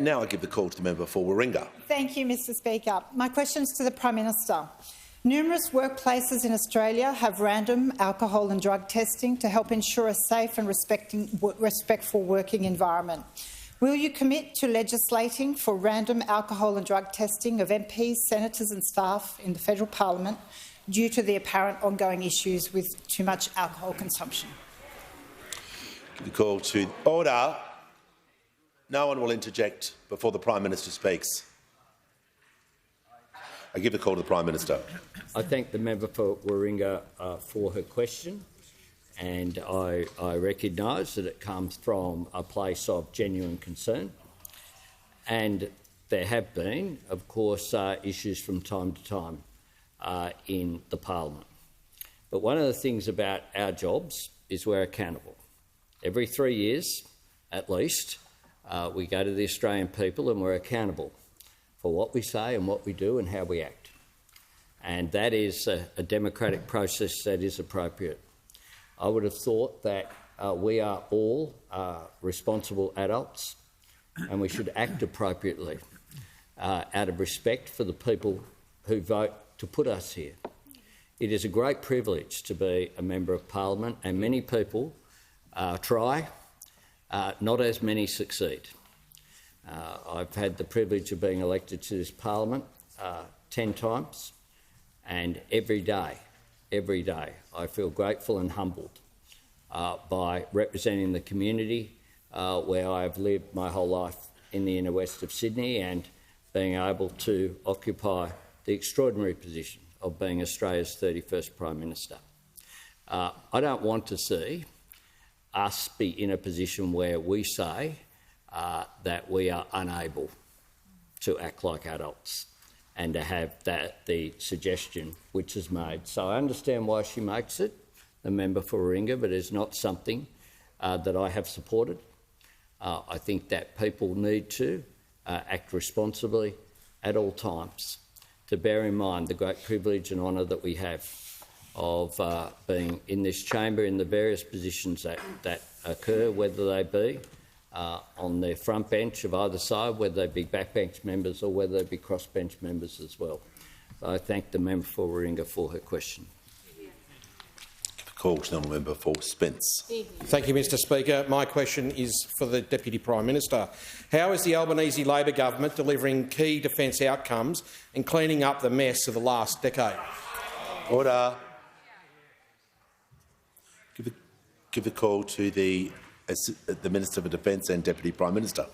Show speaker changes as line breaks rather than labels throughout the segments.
Now I give the call to the member for Warringah.
Thank you, Mr Speaker. My question is to the Prime Minister. Numerous workplaces in Australia have random alcohol and drug testing to help ensure a safe and respectful working environment. Will you commit to legislating for random alcohol and drug testing of MPs, senators and staff in the federal parliament due to the apparent ongoing issues with too much alcohol consumption?
Give the call to order. No one will interject before the Prime Minister speaks. I give the call to the Prime Minister.
I thank the member for Warringah for her question, and I recognise that it comes from a place of genuine concern. And there have been, of course, issues from time to time in the parliament. But one of the things about our jobs is we're accountable. Every 3 years, at least, we go to the Australian people and we're accountable for what we say and what we do and how we act. And that is a democratic process that is appropriate. I would have thought that we are all responsible adults and we should act appropriately out of respect for the people who vote to put us here. It is a great privilege to be a Member of Parliament, and many people try, not as many succeed. I've had the privilege of being elected to this parliament 10 times, and every day, I feel grateful and humbled by representing the community where I have lived my whole life in the inner west of Sydney, and being able to occupy the extraordinary position of being Australia's 31st Prime Minister. I don't want to see us be in a position where we say that we are unable to act like adults and to have the suggestion which is made. So I understand why she makes it, the member for Warringah, but it's not something that I have supported. I think that people need to act responsibly at all times, to bear in mind the great privilege and honour that we have of being in this chamber in the various positions that occur, whether they be on the front bench of either side, whether they be backbench members or whether they be crossbench members as well. So I thank the member for Warringah for her question.
Call to the member for Spence.
Thank you, Mr Speaker. My question is for the Deputy Prime Minister. How is the Albanese Labor government delivering key defence outcomes and cleaning up the mess of the last decade?
Order. Give the call to the Minister for Defence and Deputy Prime Minister.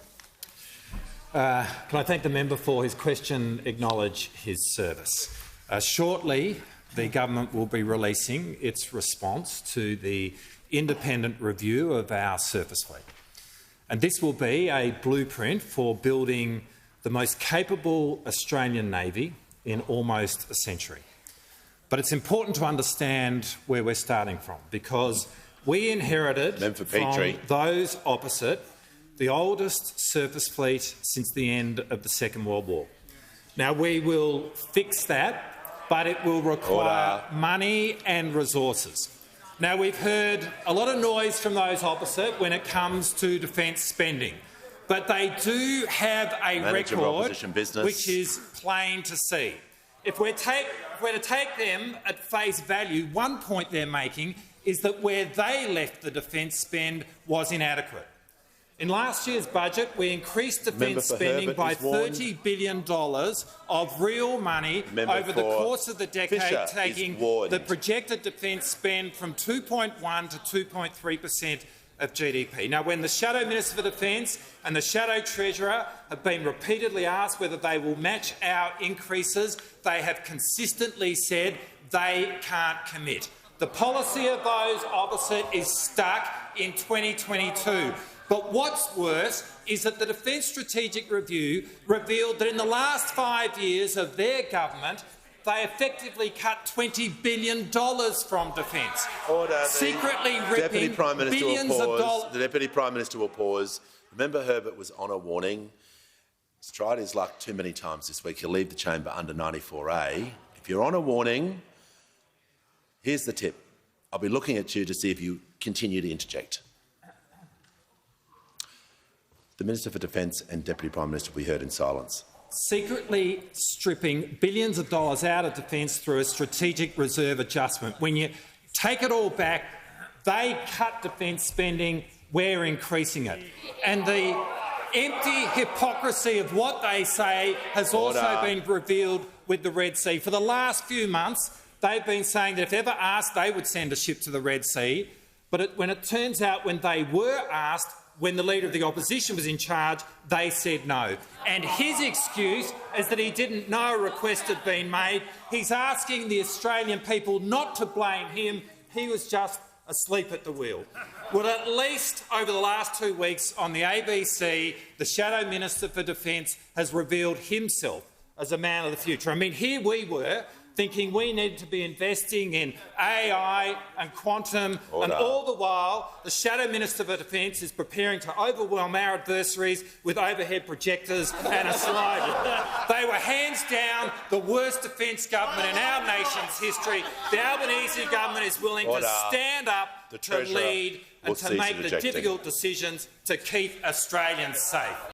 Can I thank the member for his question, acknowledge his service. Shortly, the government will be releasing its response to the independent review of our surface fleet. And this will be a blueprint for building the most capable Australian Navy in almost a century. But it's important to understand where we're starting from, because we inherited from those opposite the oldest surface fleet since the end of the Second World War. Now, we will fix that, but it will require money and resources. Now, we've heard a lot of noise from those opposite when it comes to defence spending, but they do have a record which is plain to see. If we're to take them at face value, one point they're making is that where they left the defence spend was inadequate. In last year's budget, we increased defence spending by $30 billion of real money over the course of the decade, taking the projected defence spend from 2.1 to 2.3% of GDP. Now, when the Shadow Minister for Defence and the Shadow Treasurer have been repeatedly asked whether they will match our increases, they have consistently said they can't commit. The policy of those opposite is stuck in 2022. But what's worse is that the Defence Strategic Review revealed that in the last 5 years of their government, they effectively cut $20 billion from defence, secretly ripping billions of dollars.
The Deputy Prime Minister will pause. Remember, Herbert was on a warning. He's tried his luck too many times this week. He'll leave the chamber under 94A. If you're on a warning, here's the tip. I'll be looking at you to see if you continue to interject. The Minister for Defence and Deputy Prime Minister will be heard in silence.
Secretly stripping billions of dollars out of defence through a strategic reserve adjustment. When you take it all back, they cut defence spending, we're increasing it. And the empty hypocrisy of what they say has also been revealed with the Red Sea. For the last few months, they've been saying that if ever asked, they would send a ship to the Red Sea. But when it turns out when they were asked, when the Leader of the Opposition was in charge, they said no. And his excuse is that he didn't know a request had been made. He's asking the Australian people not to blame him. He was just asleep at the wheel. Well, at least over the last 2 weeks on the ABC, the Shadow Minister for Defence has revealed himself as a man of the future. I mean, here we were thinking we needed to be investing in AI and quantum, and all the while the Shadow Minister for Defence is preparing to overwhelm our adversaries with overhead projectors and a slider. They were hands down the worst defence government in our nation's history. The Albanese government is willing to stand up to lead and to make the difficult decisions to keep Australians safe.